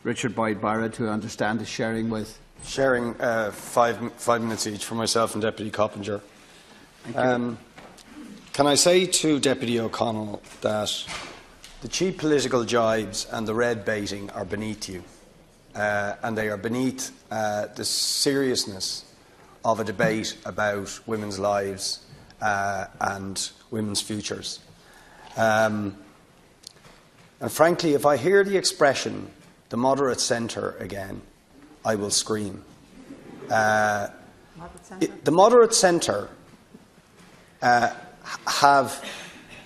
Richard Boyd Barrett, who I understand is sharing with. Sharing 5 minutes each for myself and Deputy Coppinger. Can I say to Deputy O'Connell that the cheap political jibes and the red baiting are beneath you, and they are beneath the seriousness of a debate about women's lives and women's futures. And frankly, if I hear the expression, the moderate centre again, I will scream. The moderate centre have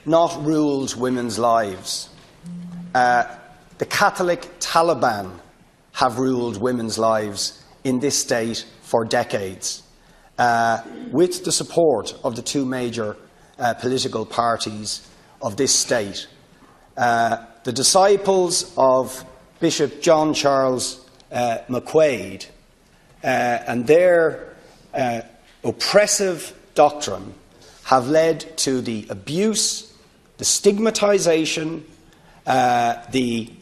not ruled women's lives. The Catholic Taliban have ruled women's lives in this state for decades, with the support of the two major political parties of this state. The disciples of Bishop John Charles McQuaid and their oppressive doctrine have led to the abuse, the stigmatisation, the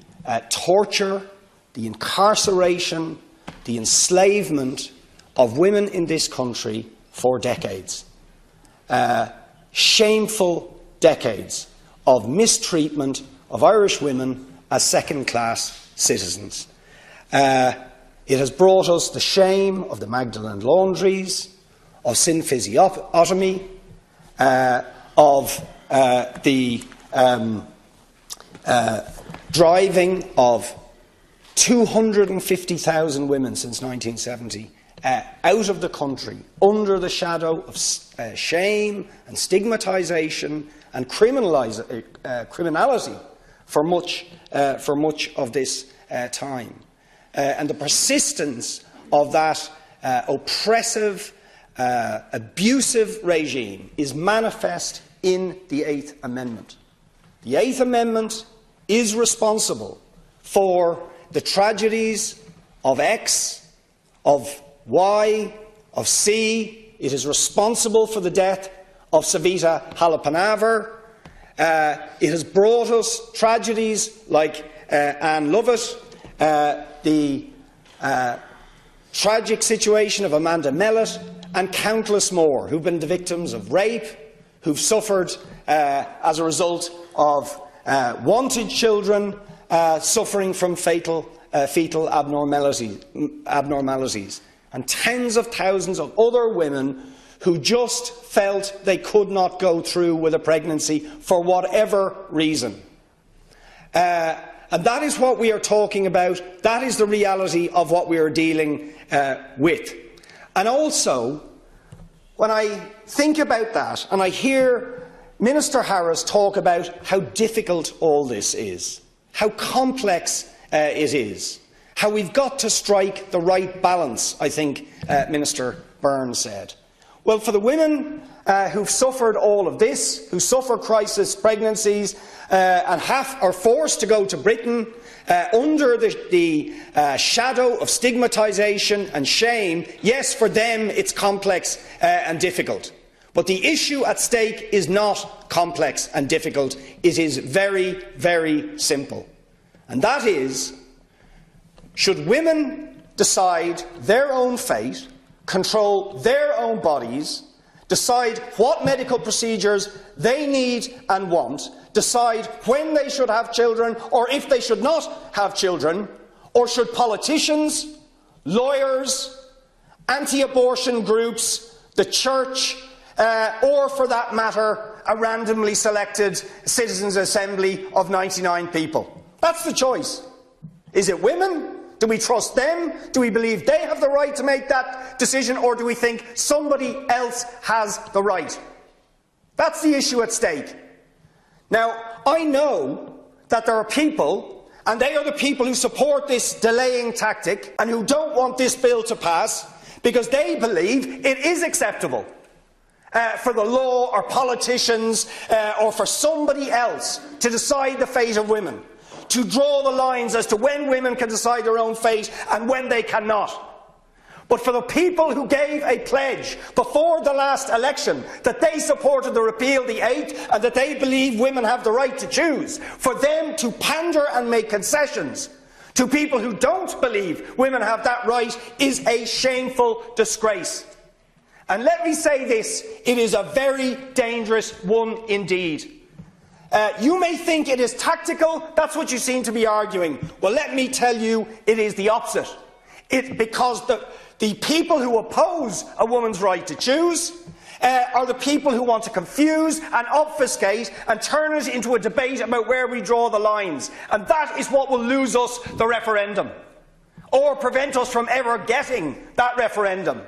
torture, the incarceration, the enslavement of women in this country for decades. Shameful decades of mistreatment of Irish women as second-class citizens. It has brought us the shame of the Magdalene laundries, of synphysiotomy, of the driving of 250,000 women since 1970 out of the country under the shadow of shame and stigmatisation and criminality for much of this time. And the persistence of that oppressive, abusive regime is manifest in the Eighth Amendment. The Eighth Amendment is responsible for the tragedies of X, of Y, of C. It is responsible for the death of Savita Halappanavar. It has brought us tragedies like Anne Lovett, the tragic situation of Amanda Mellett, and countless more who've been the victims of rape, who've suffered as a result of wanted children suffering from fetal abnormalities, and tens of thousands of other women who just felt they could not go through with a pregnancy for whatever reason. And that is what we are talking about. That is the reality of what we are dealing with. And also, when I think about that and I hear Minister Harris talk about how difficult all this is, how complex it is, how we've got to strike the right balance, I think Minister Byrne said. Well, for the women who've suffered all of this, who suffer crisis pregnancies and are forced to go to Britain under the shadow of stigmatisation and shame, yes, for them it's complex and difficult. But the issue at stake is not complex and difficult. It is very, very simple. And that is, should women decide their own fate, control their own bodies, decide what medical procedures they need and want, decide when they should have children or if they should not have children, or should politicians, lawyers, anti-abortion groups, the church, or for that matter, a randomly selected citizens' assembly of 99 people? That's the choice. Is it women? Do we trust them? Do we believe they have the right to make that decision, or do we think somebody else has the right? That's the issue at stake. Now, I know that there are people, and they are the people who support this delaying tactic and who don't want this bill to pass because they believe it is acceptable for the law or politicians or for somebody else to decide the fate of women, to draw the lines as to when women can decide their own fate and when they cannot. But for the people who gave a pledge before the last election that they supported the repeal, the 8th, and that they believe women have the right to choose, for them to pander and make concessions to people who don't believe women have that right is a shameful disgrace. And let me say this, it is a very dangerous one indeed. You may think it is tactical, that's what you seem to be arguing. Well, let me tell you, it is the opposite. Because the people who oppose a woman's right to choose are the people who want to confuse and obfuscate and turn it into a debate about where we draw the lines. And that is what will lose us the referendum, or prevent us from ever getting that referendum.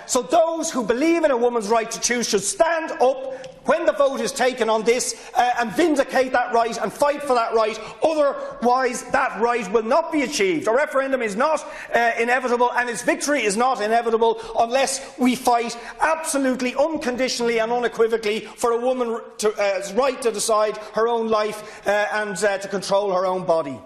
So those who believe in a woman's right to choose should stand up when the vote is taken on this and vindicate that right and fight for that right. Otherwise, that right will not be achieved. A referendum is not inevitable, and its victory is not inevitable unless we fight absolutely, unconditionally and unequivocally for a woman's right to decide her own life and to control her own body.